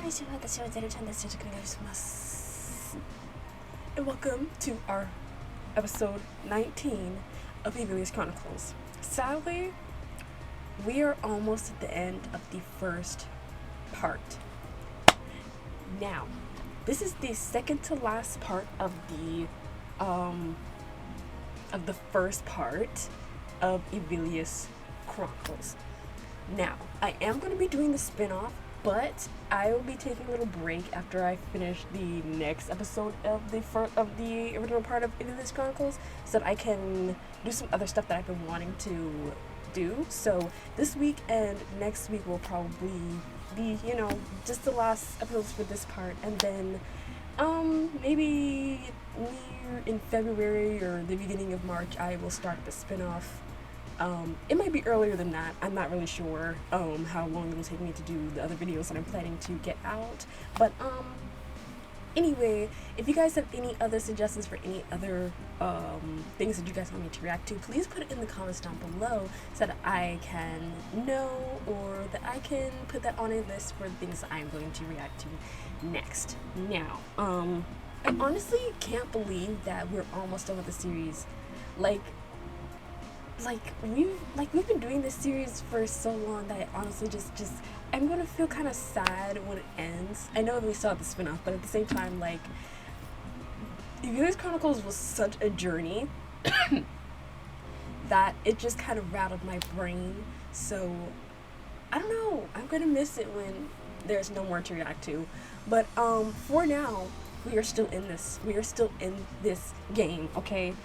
にちは、私はゼロちゃんです。よろしくお願いします。And welcome to our episode 19 of EvilChroni. Sadly, we are almost at the end of the first part. Now, this is the second to last part of the first part of EvilChroni. Now, I am going to be doing the spin-off, but I will be taking a little break after I finish the next episode of the original part of EvilChroni, so that I can do some other stuff that I've been wanting to do. So this week and next week will probably be, just the last episodes for this part, and then maybe near in February or the beginning of March I will start the spin-off. It might be earlier than that. I'm not really sure how long it'll take me to do the other videos that I'm planning to get out. But anyway, if you guys have any other suggestions for any other things that you guys want me to react to, please put it in the comments down below so that I can know, or that I can put that on a list for the things that I'm going to react to next. Now, I honestly can't believe that we're almost done with the series. We've been doing this series for so long that I honestly just I'm gonna feel kind of sad when it ends. I know we still have the spin-off, but at the same time, EvilChroni was such a journey that it just kind of rattled my brain. So I don't know, I'm gonna miss it when there's no more to react to. But for now, we are still in this. We are still in this game, okay?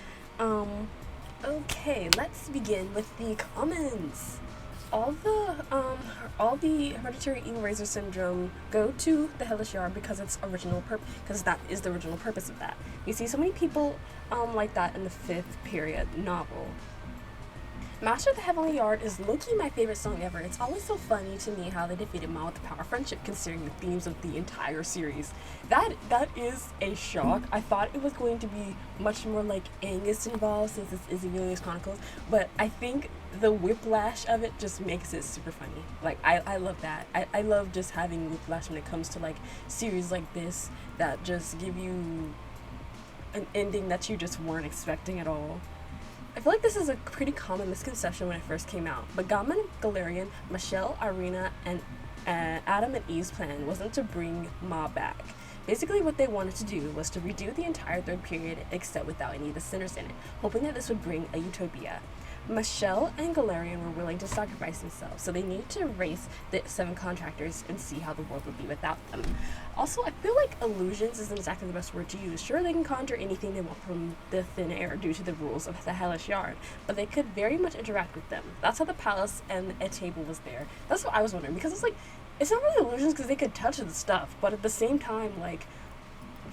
Okay, let's begin with the comments. All the hereditary evil razor syndrome go to the hellish yard because because that is the original purpose of that. We see so many people like that in the 5th period novel. Master of the Heavenly Yard is low-key my favorite song ever. It's always so funny to me how they defeated Ma with the power of friendship, considering the themes of the entire series. That is a shock. I thought it was going to be much more like Angus involved, since this is EvilChroni, but I think the whiplash of it just makes it super funny. I love that. I love just having whiplash when it comes to series like this that just give you an ending that you just weren't expecting at all. I feel like this is a pretty common misconception when it first came out, but Gamma and Galarian, Michelle, Irina, and Adam and Eve's plan wasn't to bring Ma back. Basically what they wanted to do was to redo the entire 3rd period except without any of the sinners in it, hoping that this would bring a utopia. Michelle and Galarian were willing to sacrifice themselves, so they needed to erase the 7 contractors and see how the world would be without them. Also, I feel like illusions isn't exactly the best word to use. Sure, they can conjure anything they want from the thin air due to the rules of the hellish yard, but they could very much interact with them. That's how the palace and a table was there. That's what I was wondering, because it's not really illusions because they could touch the stuff, but at the same time,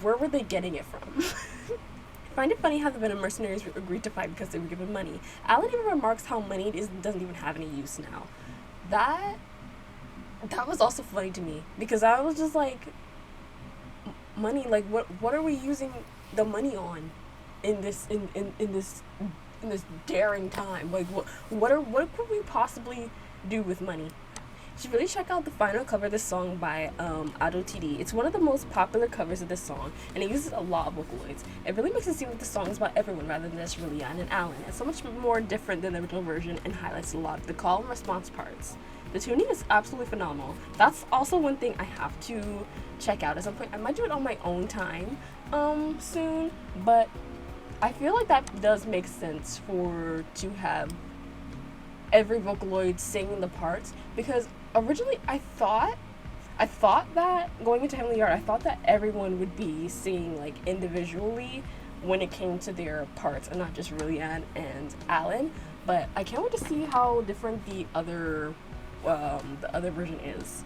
where were they getting it from? I find it funny how the Venom mercenaries agreed to fight because they were given money. Alan even remarks how money doesn't even have any use now. That was also funny to me, because I was just like, money, what are we using the money on in this daring time? What could we possibly do with money? You should really check out the final cover of this song by AdoTD. It's one of the most popular covers of this song, and it uses a lot of Vocaloids. It really makes it seem like the song is about everyone rather than just Lilian and Alan. It's so much more different than the original version and highlights a lot of the call and response parts. The tuning is absolutely phenomenal. That's also one thing I have to check out at some point. I might do it on my own time soon, but I feel like that does make sense to have every Vocaloid singing the parts, because originally I thought that going into Heavenly Yard, I thought that everyone would be singing individually when it came to their parts, and not just Lilian and Alan. But I can't wait to see how different the other version is.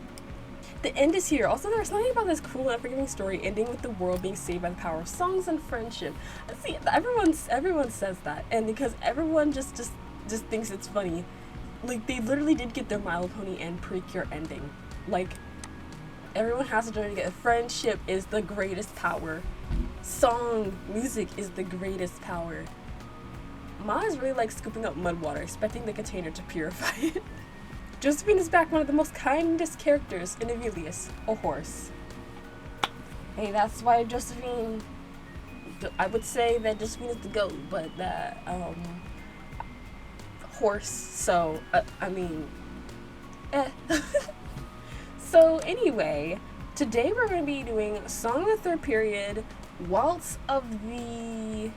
The end is here. Also, there's something about this cruel and unforgiving story ending with the world being saved by the power of songs and friendship. See, everyone says that, and because everyone just thinks it's funny. They literally did get their My Little Pony and Precure ending. Everyone has to join together. Friendship is the greatest power. Music is the greatest power. Ma is really scooping up mud water, expecting the container to purify it. Josephine is back, one of the most kindest characters in Evilius, a horse. Hey, that's why Josephine, I would say that Josephine is the GOAT, but that, horse, so, I mean, So anyway, today we're going to be doing Song of the Third Period, Waltz of the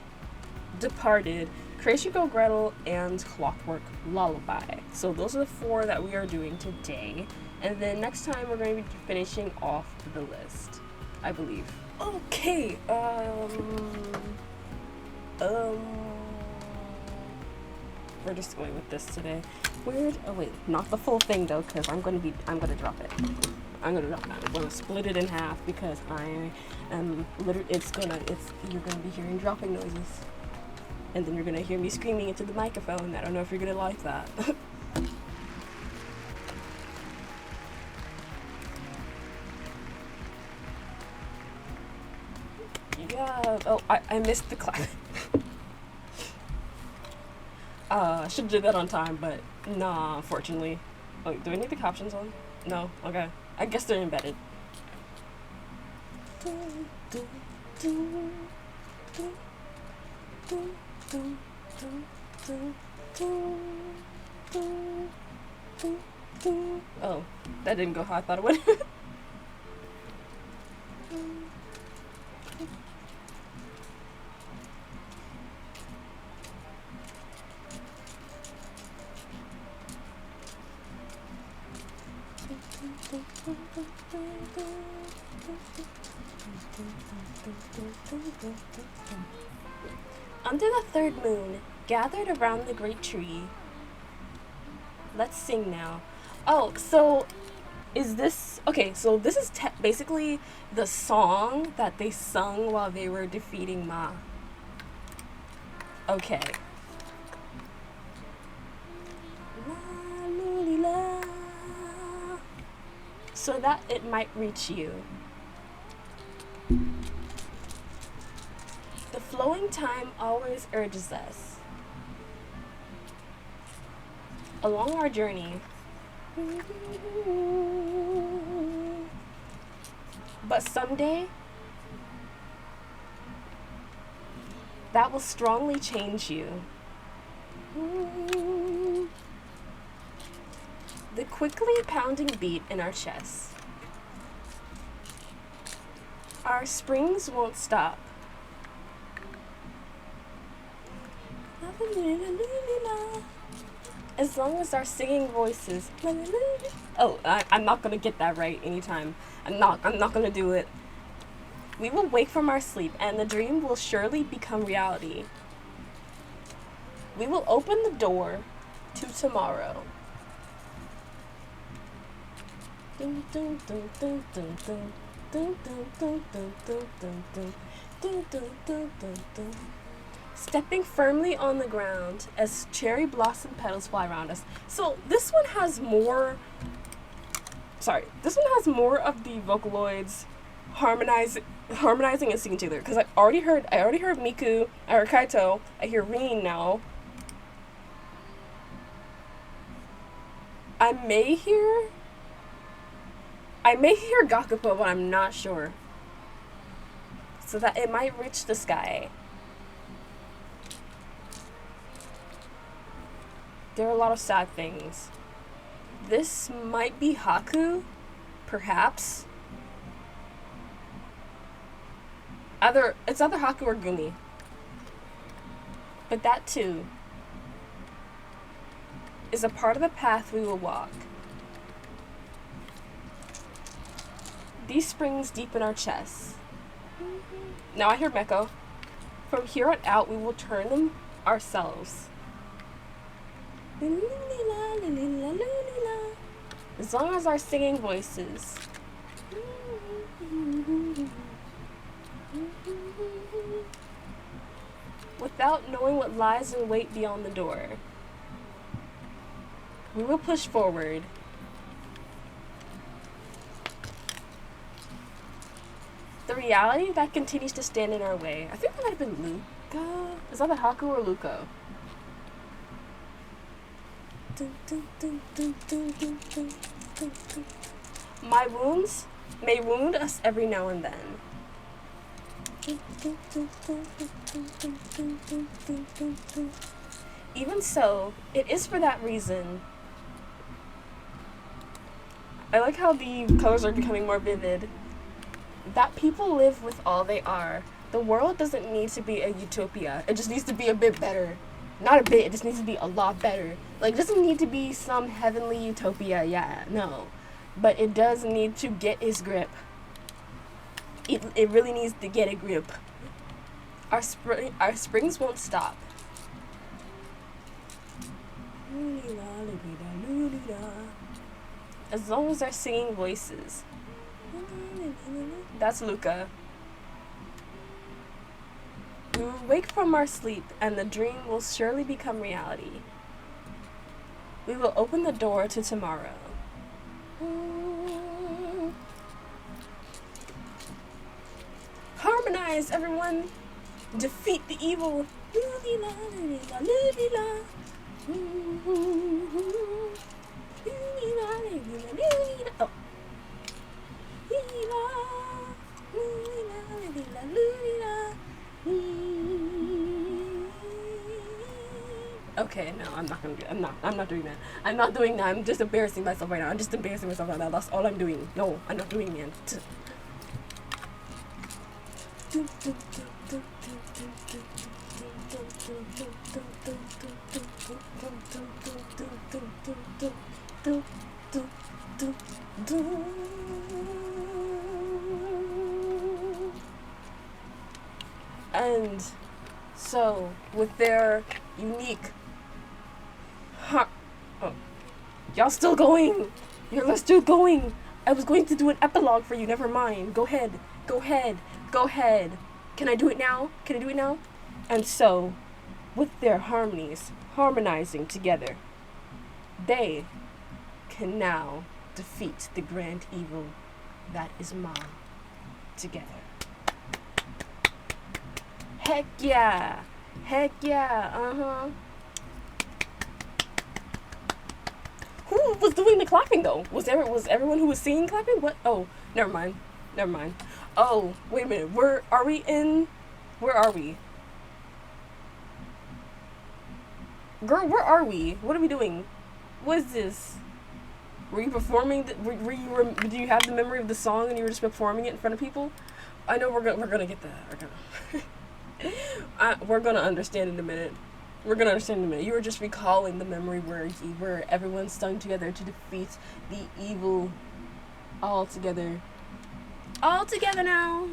Departed, Crazy Go Gretel, and Clockwork Lullaby. So those are the 4 that we are doing today. And then next time we're going to be finishing off the list, I believe. Okay, we're just going with this today. Weird. Oh wait, not the full thing though, because I'm gonna drop it. I'm gonna drop it. I'm gonna split it in half because I am literally. You're gonna be hearing dropping noises, and then you're gonna hear me screaming into the microphone. I don't know if you're gonna like that. Yeah. Oh, I missed the clap. Should do that on time, but nah, unfortunately. Oh, do I need the captions on? No? Okay. I guess they're embedded. Oh, that didn't go how I thought it would. Under the third moon, gathered around the great tree. Let's sing now. Oh, so is this... Okay, so this is basically the song that they sung while they were defeating Ma. Okay. So that it might reach you. The flowing time always urges us along our journey. But someday, that will strongly change you. The quickly pounding beat in our chests. Our springs won't stop. As long as our singing voices. Oh, I'm not gonna get that right anytime. I'm not gonna do it. We will wake from our sleep, and the dream will surely become reality. We will open the door to tomorrow. Dun, dun, dun, dun, dun, dun. Dun, dun, dun, dun, dun, dun, dun. Dun, dun, dun, dun, dun. Stepping firmly on the ground as cherry blossom petals fly around us. So this one has more. This one has more of the Vocaloids harmonizing and singing together. Because I already heard Miku. I heard Kaito. I hear Rin now. I may hear Gakupo, but I'm not sure. So that it might reach the sky. There are a lot of sad things. This might be Haku, perhaps. It's either Haku or Gumi. But that too is a part of the path we will walk. These springs deepen our chests. Now I hear Meko. From here on out, we will turn them ourselves. As long as our singing voices. Without knowing what lies in wait beyond the door. We will push forward. The reality that continues to stand in our way. I think that might have been Luca. Is that the Haku or Luco? My wounds may wound us every now and then. Even so, it is for that reason. I like how the colors are becoming more vivid. That people live with all they are. The world doesn't need to be a utopia. It just needs to be a bit better. Not a bit, it just needs to be a lot better. Like, it doesn't need to be some heavenly utopia, yeah, no. But it does need to get its grip. It really needs to get a grip. Our springs won't stop. As long as they're singing voices. That's Luca. We will wake from our sleep, and the dream will surely become reality. We will open the door to tomorrow. Harmonize, everyone! Defeat the evil! Oh. Okay, no, I'm not gonna do it. I'm not doing that. I'm not doing that. I'm just embarrassing myself right now. I'm just embarrassing myself right now. That's all I'm doing. No, I'm not doing it. And so, with their unique oh, y'all still going? Let's still going. I was going to do an epilogue for you. Never mind. Go ahead. Can I do it now? And so, with their harmonies harmonizing together, they can now defeat the grand evil that is Ma together. Heck yeah, Who was doing the clapping though? Was everyone who was singing clapping? What? Oh, never mind. Oh, wait a minute. Where are we? Girl, where are we? What are we doing? What is this? Were you performing? Do you have the memory of the song and you were just performing it in front of people? I know we're gonna get that. We're gonna understand in a minute. You were just recalling the memory where everyone sung together to defeat the evil all together. All together now.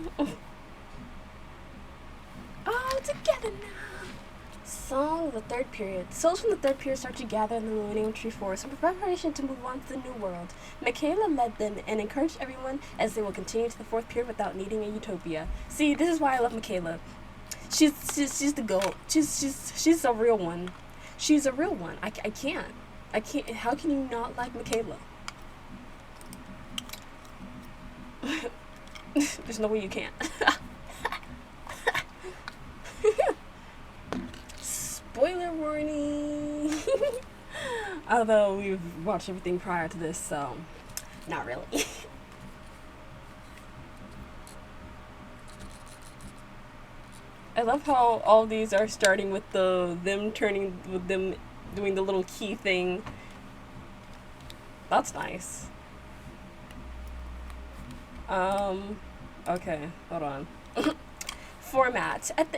All together now. Song of the third period. Souls from the third period start to gather in the Millennium Tree Forest in preparation to move on to the New World. Michaela led them and encouraged everyone as they will continue to the fourth period without needing a utopia. See, this is why I love Michaela. She's the goat. She's a real one. She's a real one. I can't. How can you not like Michaela? There's no way you can't. Spoiler warning. Although we've watched everything prior to this, so not really. I love how all these are starting with them doing the little key thing. That's nice. Okay, hold on. Format. At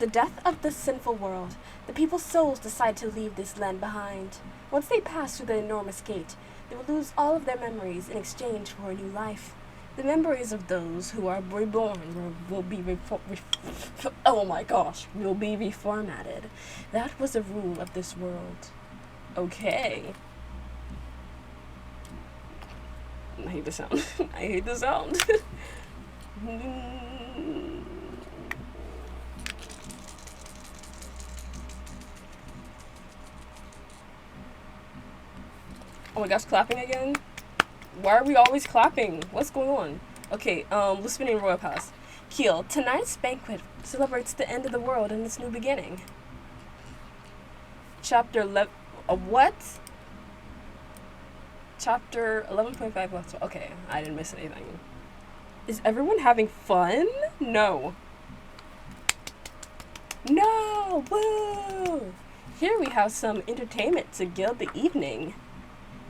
the death of the sinful world, the people's souls decide to leave this land behind. Once they pass through the enormous gate, they will lose all of their memories in exchange for a new life. The memories of those who are reborn will be will be reformatted. That was a rule of this world. Okay. I hate the sound. Oh my gosh, clapping again? Why are we always clapping? What's going on? Okay, listening in Royal Palace. Kiel, tonight's banquet celebrates the end of the world and its new beginning. Chapter 11. What? chapter 11.5 left. Okay, I didn't miss anything. Is everyone having fun? No. No! Woo! Here we have some entertainment to gild the evening.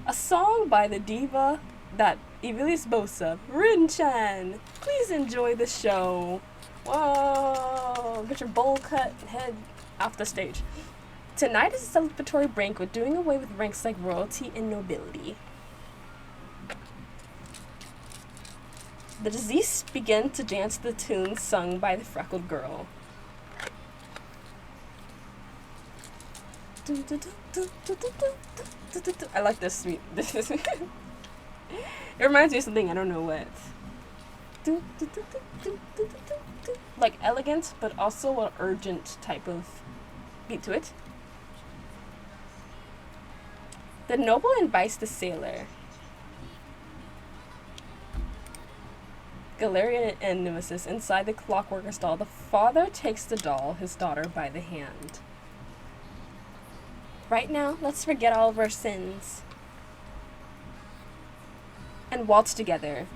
A song by the diva that Evilis Bosa, Rin-chan. Please enjoy the show. Whoa! Get your bowl cut head off the stage. Tonight is a celebratory banquet doing away with ranks like royalty and nobility. The deceased begin to dance the tunes sung by the freckled girl. I like this sweet. It reminds me of something, I don't know what. Like elegant, but also an urgent type of beat to it. The noble invites the sailor. Galerian and Nemesis inside the clockworker stall. The father takes the doll, his daughter, by the hand. Right now, let's forget all of our sins and waltz together.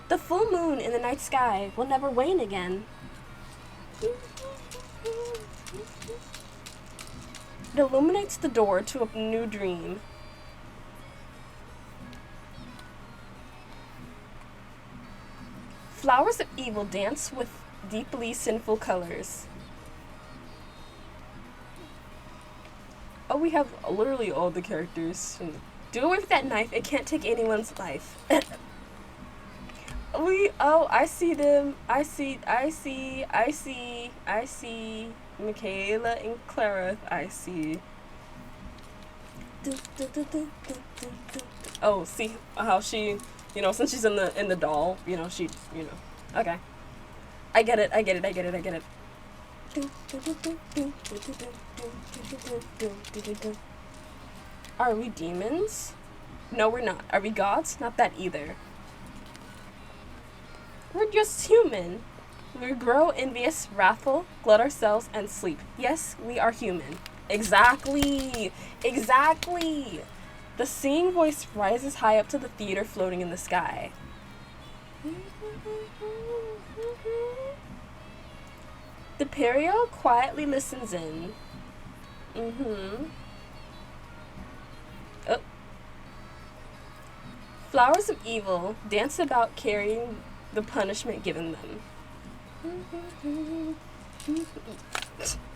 The full moon in the night sky will never wane again. It illuminates the door to a new dream. Flowers of evil dance with deeply sinful colors. Oh, we have literally all the characters. Do away with that knife. It can't take anyone's life. I see them. I see Michaela and Clara. I see. Oh, see how she, since she's in the doll, she, okay. I get it. Are we demons? No, we're not. Are we gods? Not that either. We're just human. We grow envious, wrathful, glut ourselves, and sleep. Yes, we are human. Exactly. The singing voice rises high up to the theater floating in the sky. The Perio quietly listens in. Oh. Flowers of evil dance about carrying the punishment given them.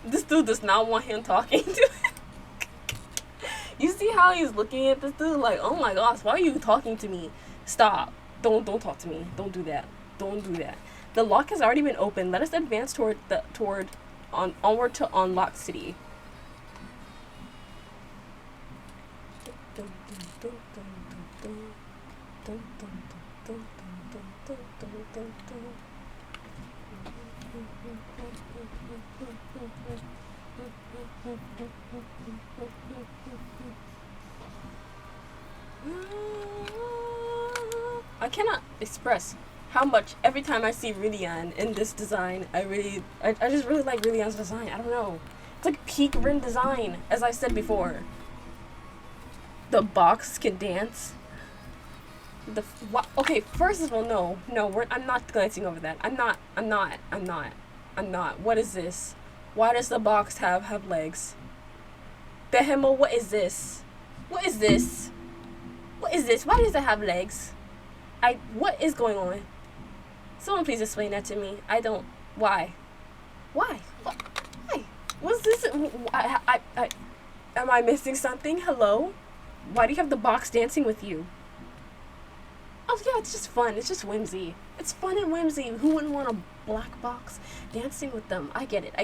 This dude does not want him talking to him. You see how he's looking at this dude like, oh my gosh, why are you talking to me? Stop. Don't talk to me. Don't do that. The lock has already been opened. Let us advance onward to Unlock City. I cannot express how much every time I see Rillian in this design, I just really like Rillian's design. I don't know. It's like peak Rin design, as I said before. The box can dance. Okay, first of all, no, I'm not glancing over that. I'm not. What is this? Why does the box have legs? Behemo, what is this? Why does it have legs? What is going on? Someone please explain that to me. I don't. Why? Why? What's this? Am I missing something? Hello? Why do you have the box dancing with you? Oh yeah, it's just fun. It's just whimsy. It's fun and whimsy. Who wouldn't want a black box dancing with them? I get it.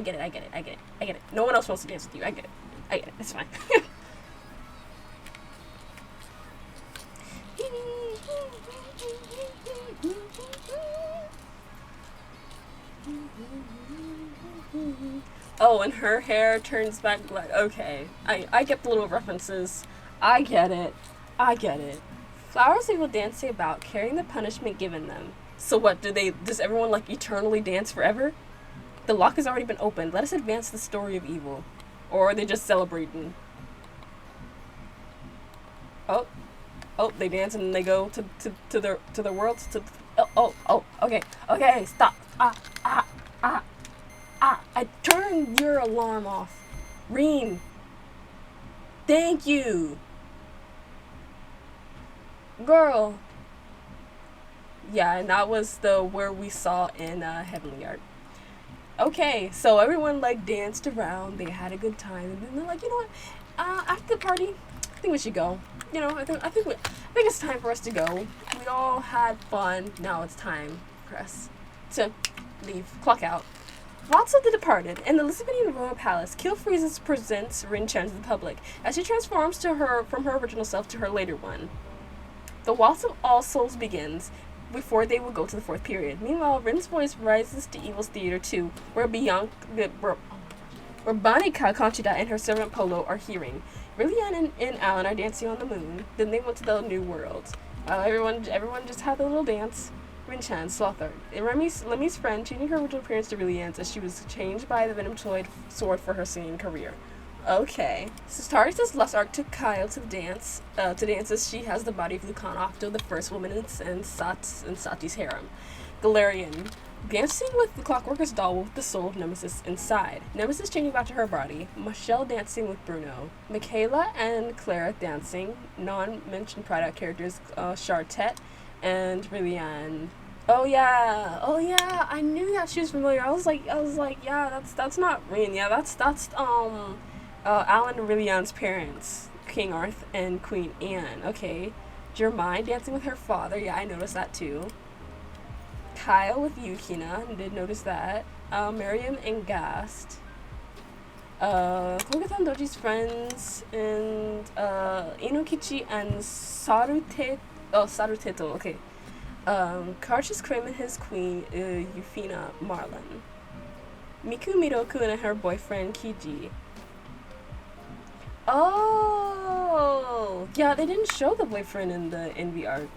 No one else wants to dance with you. I get it. It's fine. Oh, and her hair turns back black. Okay. I get the little references. I get it. Flowers they will dance about, carrying the punishment given them. So what, does everyone like eternally dance forever? The lock has already been opened. Let us advance the story of evil. Or are they just celebrating? Oh, oh, they dance and they go to the world. Okay, okay, stop. I turned your alarm off. Reen. Thank you. Girl. Yeah, and that was the where we saw in Heavenly Art. Okay, so everyone like danced around, they had a good time, and then they're like, you know what? After the party, I think we should go. You know, I think it's time for us to go. We all had fun. Now it's time for us to leave. Clock out. Waltz of the Departed. In the Elizabethan Royal Palace, Kill Freezes presents Rin Chen to the public as she transforms to her from her original self to her later one. The Waltz of All Souls begins before they will go to the fourth period. Meanwhile, Rin's voice rises to Evil's Theater 2, where Banica Concerto and her servant Polo are hearing. Lillian and Alan are dancing on the moon. Then they went to the new world. Everyone just had a little dance. Rin Chan, Slother, Lemmy's friend, changing her original appearance to Lillian's as she was changed by the Venom sword for her singing career. Okay. Sastari says Lust Arc took Kyle to dance as she has the body of Lucan Octo, the first woman in Sati's harem. Galarian, dancing with the Clockworker's doll with the soul of Nemesis inside. Nemesis changing back to her body. Michelle dancing with Bruno. Michaela and Clara dancing. Non-mentioned Pride characters, Chartette and Lillian. Oh yeah, I knew that she was familiar. I was like, yeah, that's not Rin. Yeah, that's Alan and Lillian's parents, King Arth and Queen Anne. Okay. Jermaine dancing with her father. Yeah, I noticed that too. Kyle with Yukina. Did notice that. Miriam and Gast. Kogaton Doji's friends. And Inokichi and Saruteto. Okay. Karch's Krim and his queen, Yufina Marlin. Miku Miroku and her boyfriend, Kiji. Oh, yeah, they didn't show the boyfriend in the Envy arc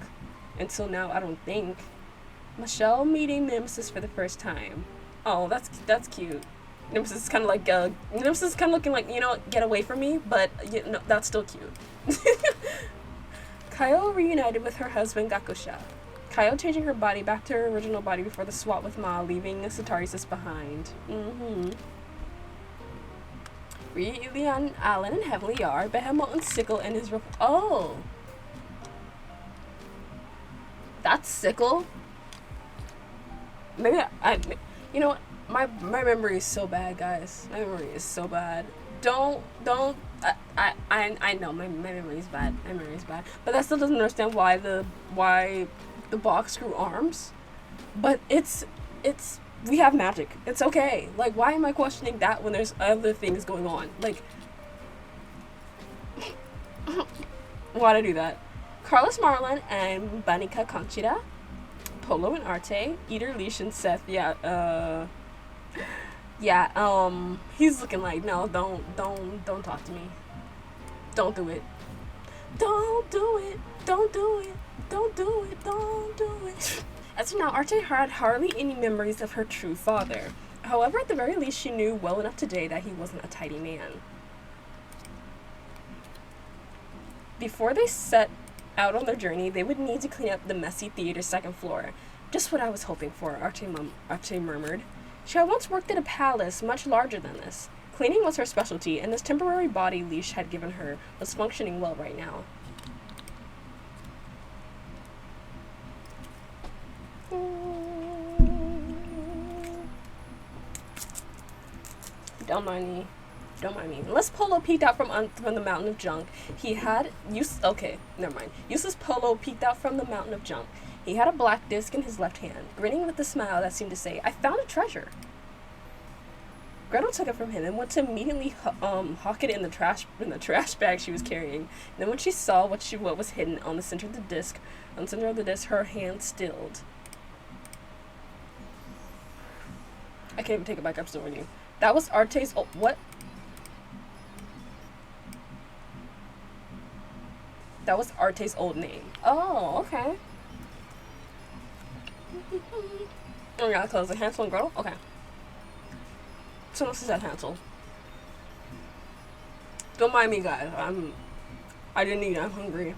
until now, I don't think. Michelle meeting Nemesis for the first time. Oh, that's cute. Nemesis is kind of like Nemesis is kind of looking like, you know, get away from me, but you know, that's still cute. Kyle reunited with her husband Gakusha. Kyle changing her body back to her original body before the swap with Ma, leaving Satarisis behind. Leon, Allen, and Heavenly are Behemoth and Sickle and his oh, that's Sickle. Maybe you know what? My memory is so bad, guys. My memory is so bad. Don't. I know my memory is bad. My memory is bad. But that still doesn't understand why the box grew arms. But it's. We have magic. It's okay. Like, why am I questioning that when there's other things going on? Like, why'd I do that? Carlos Marlin and Banica Concerto, Polo and Arte, Eater, Leash, and Seth. Yeah, he's looking like, no, don't talk to me. Don't do it. Don't do it. Don't do it. Don't do it. Don't do it. As of now, Arte had hardly any memories of her true father. However, at the very least, she knew well enough today that he wasn't a tidy man. Before they set out on their journey, they would need to clean up the messy theater's second floor. Just what I was hoping for, Arte murmured. She had once worked at a palace much larger than this. Cleaning was her specialty, and this temporary body Leash had given her was functioning well right now. Don't mind me. Unless Polo peeked out from the mountain of junk, he had okay, never mind. Useless Polo peeked out from the mountain of junk. He had a black disc in his left hand, grinning with a smile that seemed to say, "I found a treasure." Gretel took it from him and went to immediately hawk it in the trash bag she was carrying. And then when she saw what was hidden on the center of the disc, her hand stilled. I can't even take it back. I'm still reading. That was Arte's what? That was Arte's old name. Oh, okay. Oh yeah, close. Hansel and Gretel? Okay. Someone says that Hansel. Don't mind me, guys. I didn't eat. I'm hungry.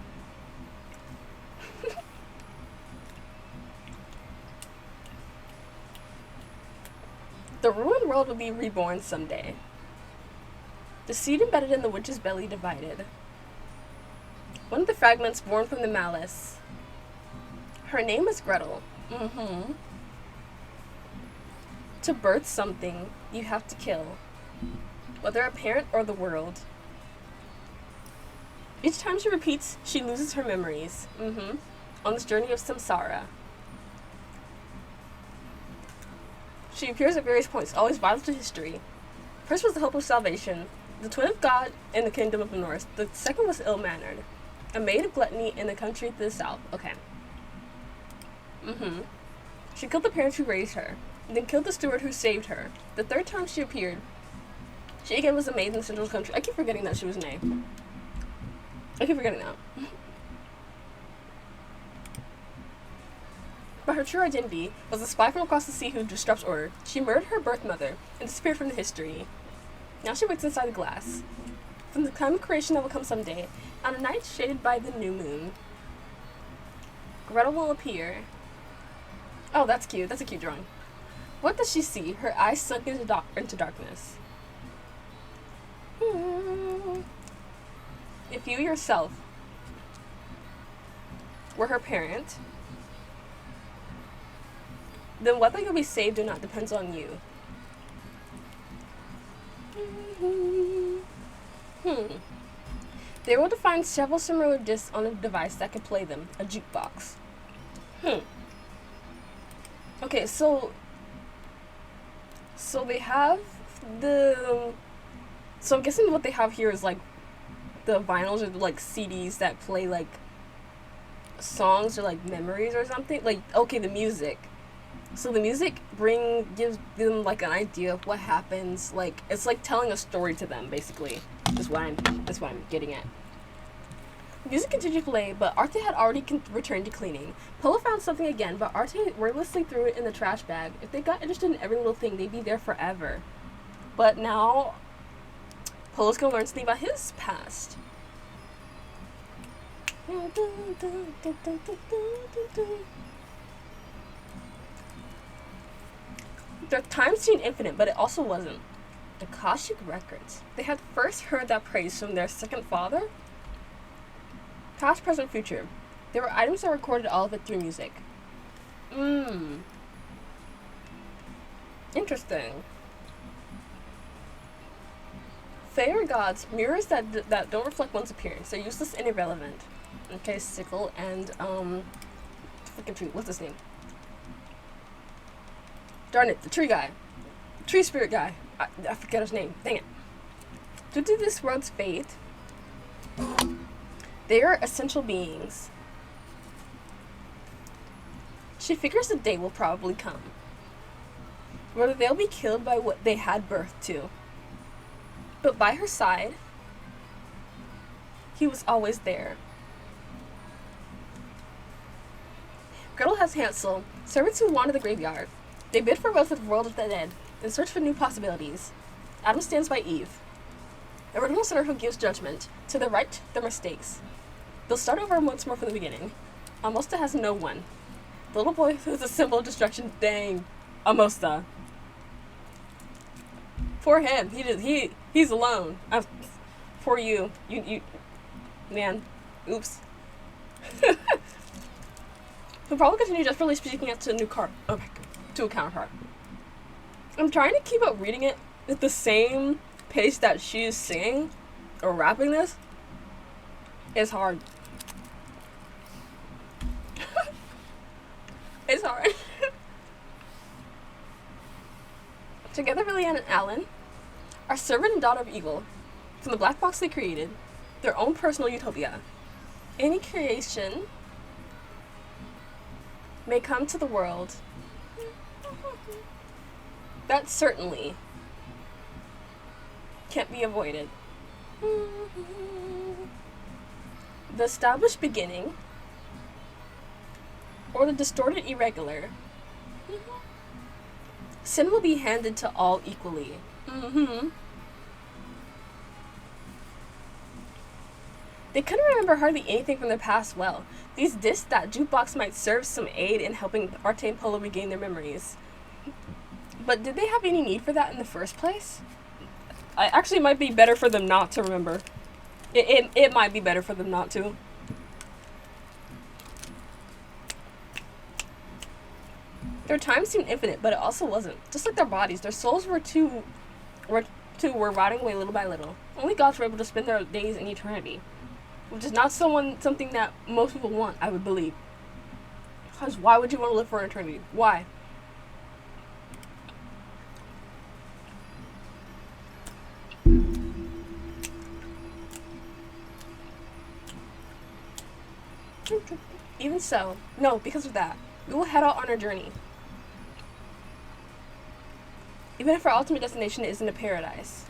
The ruined world will be reborn someday. The seed embedded in the witch's belly divided. One of the fragments born from the malice. Her name is Gretel. To birth something, you have to kill. Whether a parent or the world. Each time she repeats, she loses her memories. On this journey of samsara. She appears at various points, always vital to history. First was the hope of salvation, the twin of God in the kingdom of the north. The second was ill-mannered, a maid of gluttony in the country to the south. Okay. She killed the parents who raised her, then killed the steward who saved her. The third time she appeared, she again was a maid in the central country. I keep forgetting that she was an A. I keep forgetting that. But her true identity was a spy from across the sea who disrupts order. She murdered her birth mother and disappeared from the history. Now she waits inside the glass. From the time of creation that will come someday, on a night shaded by the new moon, Gretel will appear. Oh, that's cute. That's a cute drawing. What does she see? Her eyes sunk into darkness. If you yourself were her parent, then whether you'll be saved or not depends on you. They will define several similar discs on a device that can play them, a jukebox. Okay, so they have the... So I'm guessing what they have here is, like, the vinyls or, like, CDs that play, like, songs or, like, memories or something. Like, okay, the music. So the music gives them, like, an idea of what happens. Like, it's like telling a story to them, basically. That's what I'm getting at. Music continued to play, but Arte had already returned to cleaning. Polo found something again, but Arte wordlessly threw it in the trash bag. If they got interested in every little thing, they'd be there forever. But now, Polo's gonna learn something about his past. The time seemed infinite, but it also wasn't. The Akashic Records. They had first heard that praise from their second father. Past, present, future. There were items that recorded all of it through music. Interesting. Fae are gods, mirrors that don't reflect one's appearance. They're useless and irrelevant. Okay, Sickle and, freaking tree. What's his name? Darn it, the tree guy. Tree spirit guy. I forget his name. Dang it. Due to this world's fate, they are essential beings. She figures the day will probably come, whether they'll be killed by what they had birth to. But by her side, he was always there. Gretel has Hansel, servants who wander the graveyard. They bid farewell to the world of the dead and search for new possibilities. Adam stands by Eve, a original sinner who gives judgment to the right their mistakes. They'll start over once more from the beginning. Amosta has no one. The little boy who's a symbol of destruction. Dang, Amosta. Poor him. He's alone. Poor you. You, man. Oops. He'll probably continue desperately speaking out to a new card. Okay, to a counterpart. I'm trying to keep up reading it at the same pace that she's singing or rapping this. It's hard. It's hard. Together, Lillian and Alan are servant and daughter of evil. From the black box they created, their own personal utopia. Any creation may come to the world. That certainly can't be avoided. The established beginning, or the distorted irregular. Sin will be handed to all equally. They couldn't remember hardly anything from their past well. These discs that jukebox might serve some aid in helping Arte and Polo regain their memories. But did they have any need for that in the first place? It might be better for them not to remember. It might be better for them not to. Their time seemed infinite, but it also wasn't. Just like their bodies, their souls were rotting away little by little. Only gods were able to spend their days in eternity, which is not something that most people want, I would believe. Because why would you want to live for an eternity? Why? Even so, no, because of that, we will head out on our journey. Even if our ultimate destination isn't a paradise.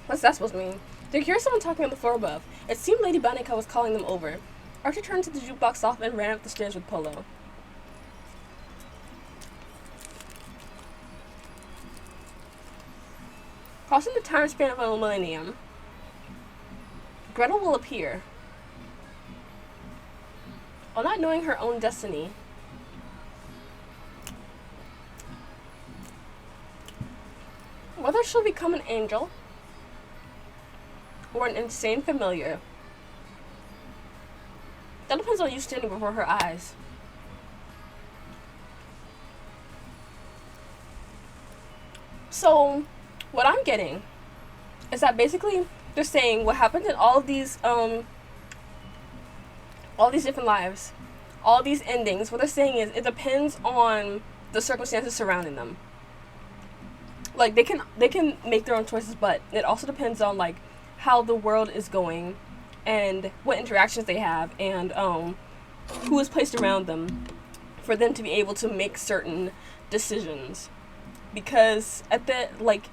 What's that supposed to mean? They hear someone talking on the floor above. It seemed Lady Banica was calling them over. Archer turned to the jukebox off and ran up the stairs with Polo. Crossing the time span of a millennium, Gretel will appear. While not knowing her own destiny, whether she'll become an angel or an insane familiar, that depends on you standing before her eyes. So, what I'm getting is that basically they're saying what happened in all these different lives, all these endings. What they're saying is it depends on the circumstances surrounding them. Like they can make their own choices, but it also depends on like how the world is going and what interactions they have and who is placed around them for them to be able to make certain decisions. Because at the like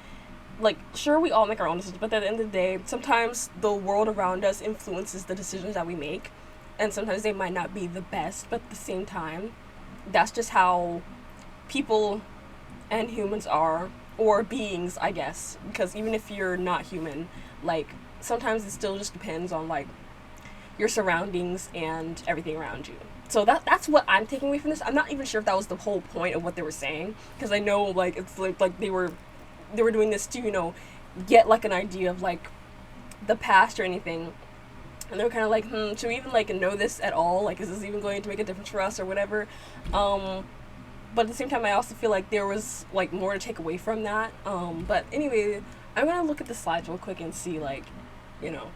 sure, we all make our own decisions, but at the end of the day, sometimes the world around us influences the decisions that we make, and sometimes they might not be the best, but at the same time, that's just how people and humans are, or beings, I guess, because even if you're not human, like, sometimes it still just depends on, like, your surroundings and everything around you. So that's what I'm taking away from this. I'm not even sure if that was the whole point of what they were saying, because I know, like, it's like they were doing this to, you know, get, like, an idea of, like, the past or anything. And they were kind of like, should we even, like, know this at all? Like, is this even going to make a difference for us or whatever? But at the same time, I also feel like there was, like, more to take away from that. But anyway, I'm going to look at the slides real quick and see, like, you know.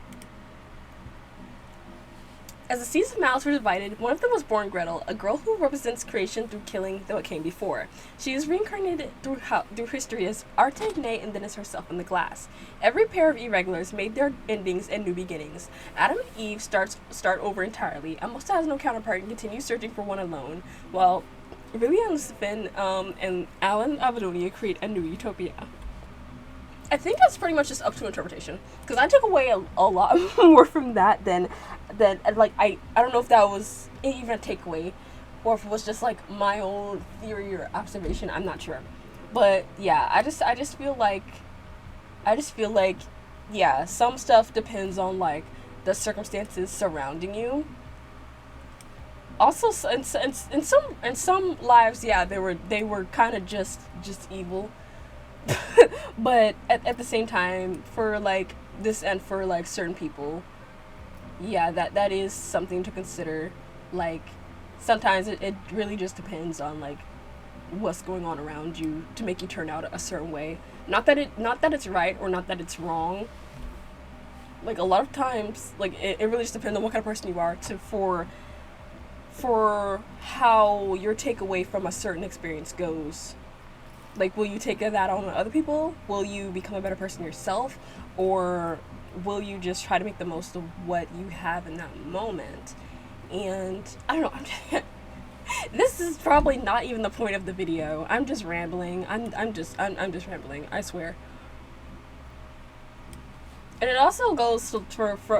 As the seeds of malice were divided, one of them was born Gretel, a girl who represents creation through killing though it came before. She is reincarnated through history as Arte, Nay, and then as herself in the glass. Every pair of irregulars made their endings and new beginnings. Adam and Eve start over entirely. Amosta has no counterpart and continues searching for one alone, while Vivian Lucifin and Alan Avadonia create a new utopia. I think that's pretty much just up to interpretation, because I took away a lot more from that than like I don't know if that was even a takeaway or if it was just like my own theory or observation. I'm not sure, but yeah, I just feel like yeah, some stuff depends on like the circumstances surrounding you. Also, in some lives, yeah, they were kind of just evil. But at the same time, for like this and for like certain people, yeah, that is something to consider. Like sometimes it really just depends on like what's going on around you to make you turn out a certain way. Not that it's right or not that it's wrong. Like a lot of times, like it really just depends on what kind of person you are for how your takeaway from a certain experience goes. Like, will you take that on other people? Will you become a better person yourself? Or will you just try to make the most of what you have in that moment? And I don't know. This is probably not even the point of the video. I'm just rambling. I'm just rambling. I swear. And it also goes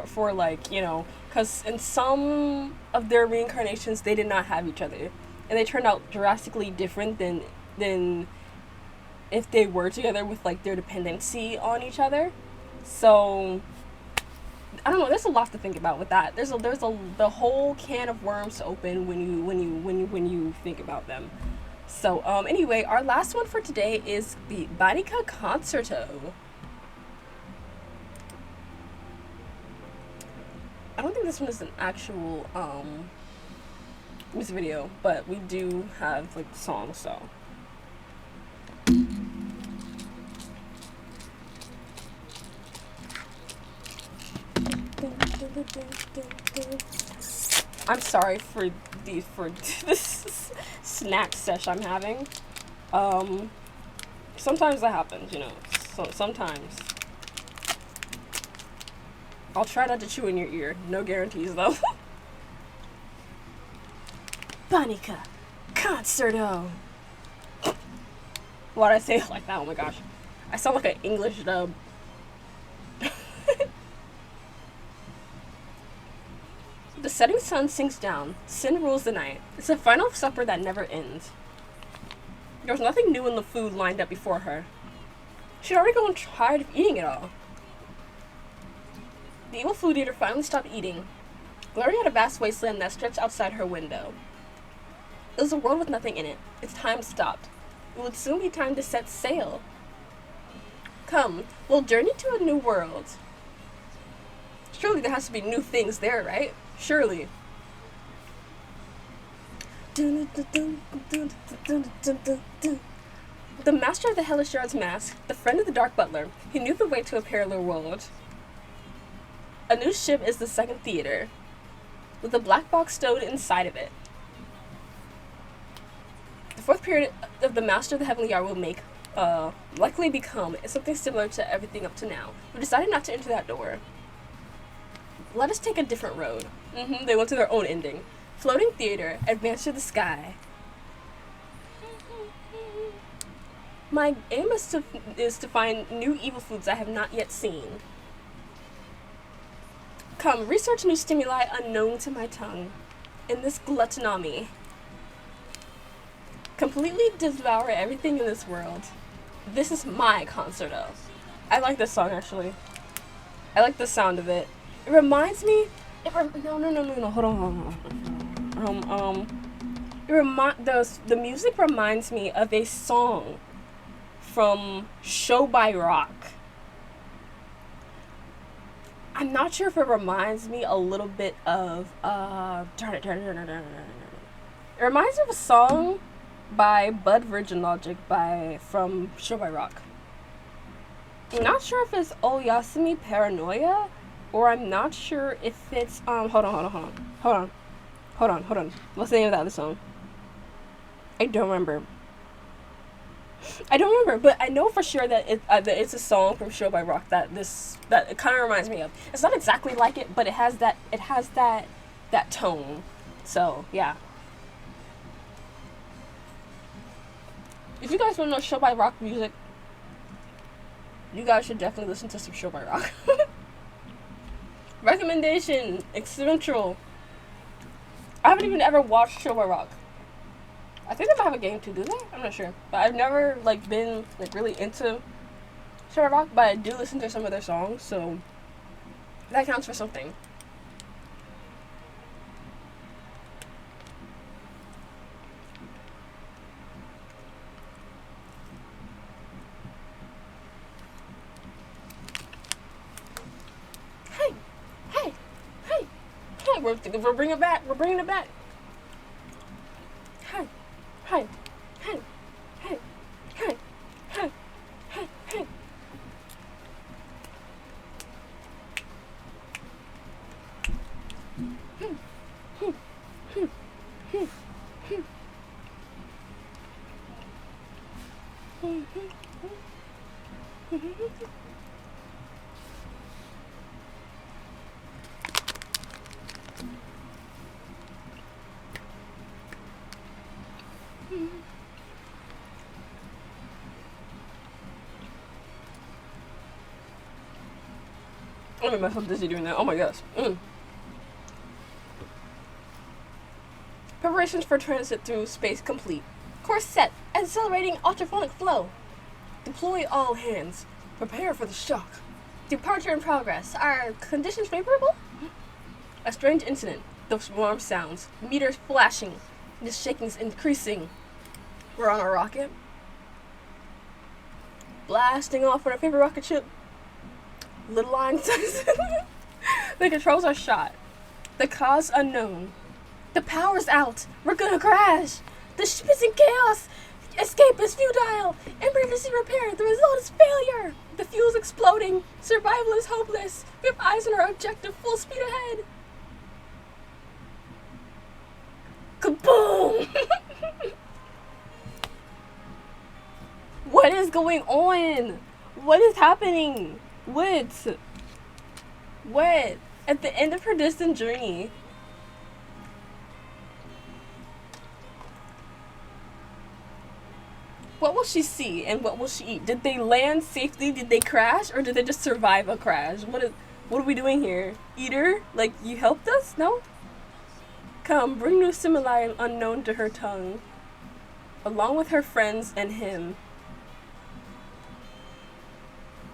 for like, you know, because in some of their reincarnations, they did not have each other. And they turned out drastically different than if they were together with, like, their dependency on each other. So, I don't know. There's a lot to think about with that. There's the whole can of worms to open when you think about them. So anyway, our last one for today is the Banica Concerto. I don't think this one is an actual music video, but we do have like the song, so. I'm sorry for this snack sesh I'm having. Sometimes that happens, you know. So sometimes. I'll try not to chew in your ear. No guarantees though. Banica Concerto. Why'd I say it like that? Oh my gosh. I sound like an English dub. The setting sun sinks down. Sin rules the night. It's a final supper that never ends. There was nothing new in the food lined up before her. She'd already grown tired of eating it all. The evil food eater finally stopped eating, glaring at a vast wasteland that stretched outside her window. It was a world with nothing in it. Its time stopped. It would soon be time to set sail. Come, we'll journey to a new world. Surely there has to be new things there, right? Surely. The master of the Hellish Yard's mask, the friend of the Dark Butler, he knew the way to a parallel world. A new ship is the second theater, with a black box stowed inside of it. The fourth period of the Master of the Heavenly Yard will make, likely become something similar to everything up to now. We decided not to enter that door. Let us take a different road. They went to their own ending. Floating theater, advance to the sky. My aim is to find new evil foods I have not yet seen. Come, research new stimuli unknown to my tongue. In this gluttonomy. Completely devour everything in this world. This is my concerto. I like this song, actually. I like the sound of it. It reminds me... No, hold on. The music reminds me of a song from Show by Rock. I'm not sure if it reminds me a little bit of it reminds me of a song by Bud Virgin Logic from Show by Rock. I'm not sure if it's Oyasumi Paranoia, or I'm not sure if it's hold on. What's the name of that other song? I don't remember, but I know for sure that it's a song from Show by Rock that it kind of reminds me of. It's not exactly like it, but it has that tone. So yeah. If you guys want to know Show by Rock music, you guys should definitely listen to some Show by Rock. Recommendation, Central. I haven't even ever watched Show by Rock. I think they might have a game too, do they? I'm not sure. But I've never been really into Show by Rock, but I do listen to some of their songs, so that counts for something. We're bringing it back. We're bringing it back. Hey. I made myself dizzy doing that. Oh my gosh. Preparations for transit through space complete. Course set. Accelerating ultraphonic flow. Deploy all hands. Prepare for the shock. Departure in progress. Are conditions favorable? A strange incident. The swarm sounds. Meters flashing. The shaking's increasing. We're on a rocket. Blasting off on our favorite rocket ship. Little line says the controls are shot. The cause unknown. The power's out. We're gonna crash. The ship is in chaos. Escape is futile. Emergency repair. The result is failure. The fuel's exploding. Survival is hopeless. We have eyes on our objective. Full speed ahead. Kaboom! What is going on? What is happening? What? At the end of her distant journey. What will she see and what will she eat? Did they land safely? Did they crash? Or did they just survive a crash? What are we doing here? Eater? Like, you helped us? No? Come, bring new stimuli unknown to her tongue. Along with her friends and him.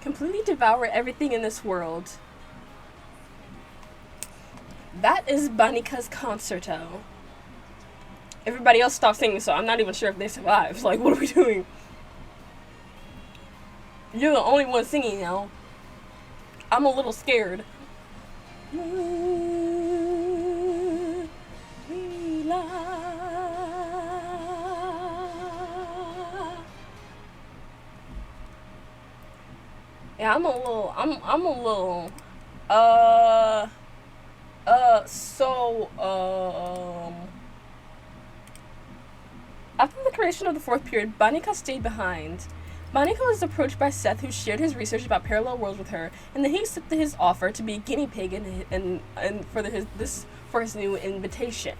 Completely devour everything in this world. That is Banica's Concerto. Everybody else stopped singing, so I'm not even sure if they survived. Like, what are we doing? You're the only one singing now. I'm a little scared. Yeah, I'm a little, after the creation of the fourth period, Banica stayed behind. Banica was approached by Seth, who shared his research about parallel worlds with her, and then he accepted his offer to be a guinea pig and for his new invitation.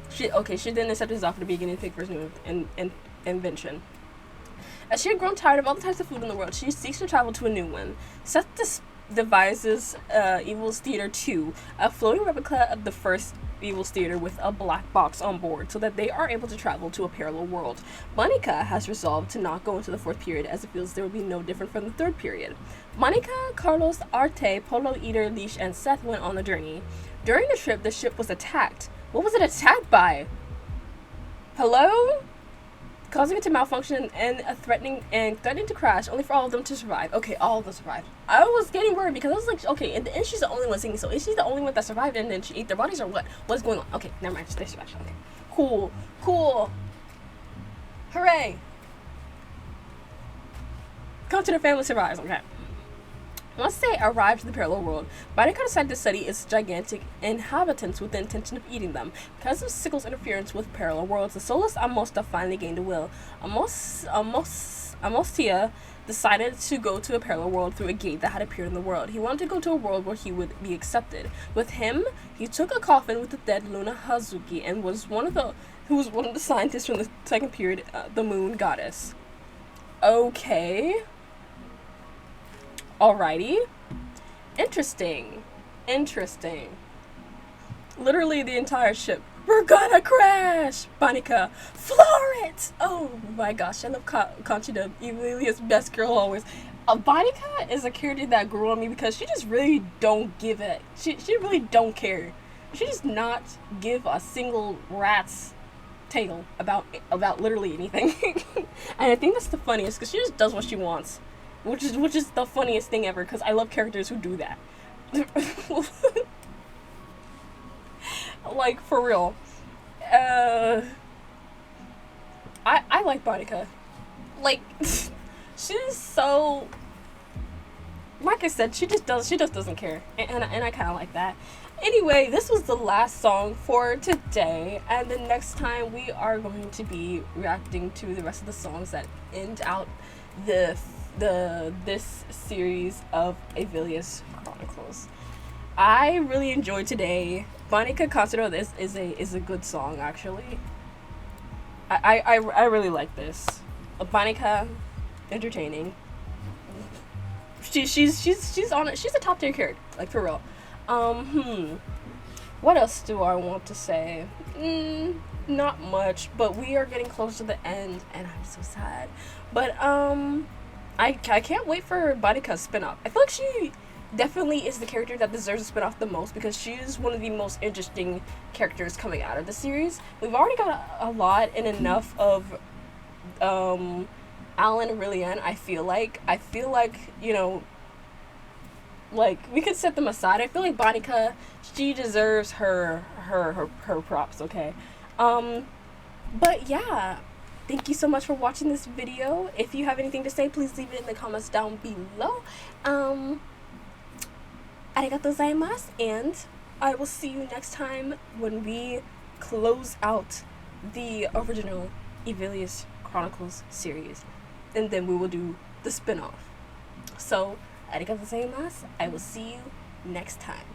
She then accepted his offer to be a guinea pig for his new invention. As she had grown tired of all the types of food in the world, she seeks to travel to a new one. Seth devises Evil's Theater 2, a floating replica of the first Evil's Theater with a black box on board, so that they are able to travel to a parallel world. Banica has resolved to not go into the fourth period, as it feels there will be no different from the third period. Banica, Carlos, Arte, Polo, Eater, Leash, and Seth went on the journey. During the trip, the ship was attacked. What was it attacked by? Hello? Causing it to malfunction and threatening to crash, only for all of them to survive. Okay, all of them survived. I was getting worried because I was like, okay, in the end she's the only one singing, so is she the only one that survived and then she ate their bodies or what? What's going on? Okay, never mind, they survived. Okay, cool. Hooray! Come to the family survives. Okay. Once they arrived to the parallel world, Banica decided to study its gigantic inhabitants with the intention of eating them. Because of Sickle's interference with parallel worlds, the soulless Amosta finally gained a will. Amostia decided to go to a parallel world through a gate that had appeared in the world. He wanted to go to a world where he would be accepted. With him, he took a coffin with the dead Luna Hazuki and was one of the scientists from the second period, the moon goddess. Okay. Alrighty. Interesting. Literally the entire ship. We're gonna crash! Banica, floor it! Oh my gosh, I love Conchita, Emilia's best girl always. Banica is a character that grew on me because she just really don't give it. She really don't care. She does not give a single rat's tail about literally anything. And I think that's the funniest because she just does what she wants. Which is the funniest thing ever, because I love characters who do that. Like, for real. I like Banica. Like, she's so... Like I said, she just doesn't care. And I kind of like that. Anyway, this was the last song for today, and the next time we are going to be reacting to the rest of the songs that end out this series of Avilius Chronicles. I really enjoyed today. Banica Concerto is a good song, actually. I really like this. Banica, entertaining. She's on it. She's a top tier character, like, for real. What else do I want to say? Not much, but we are getting close to the end, and I'm so sad. But I can't wait for Banica's spinoff. I feel like she definitely is the character that deserves a spinoff the most because she's one of the most interesting characters coming out of the series. We've already got a lot and enough of Alan and Rillian. I feel like you know, like we could set them aside. I feel like Banica, she deserves her props. Okay, but yeah. Thank you so much for watching this video. If you have anything to say, please leave it in the comments down below. Arigatou gozaimasu, and I will see you next time when we close out the original Evilius Chronicles series. And then we will do the spin-off. So, arigatou gozaimasu. I will see you next time.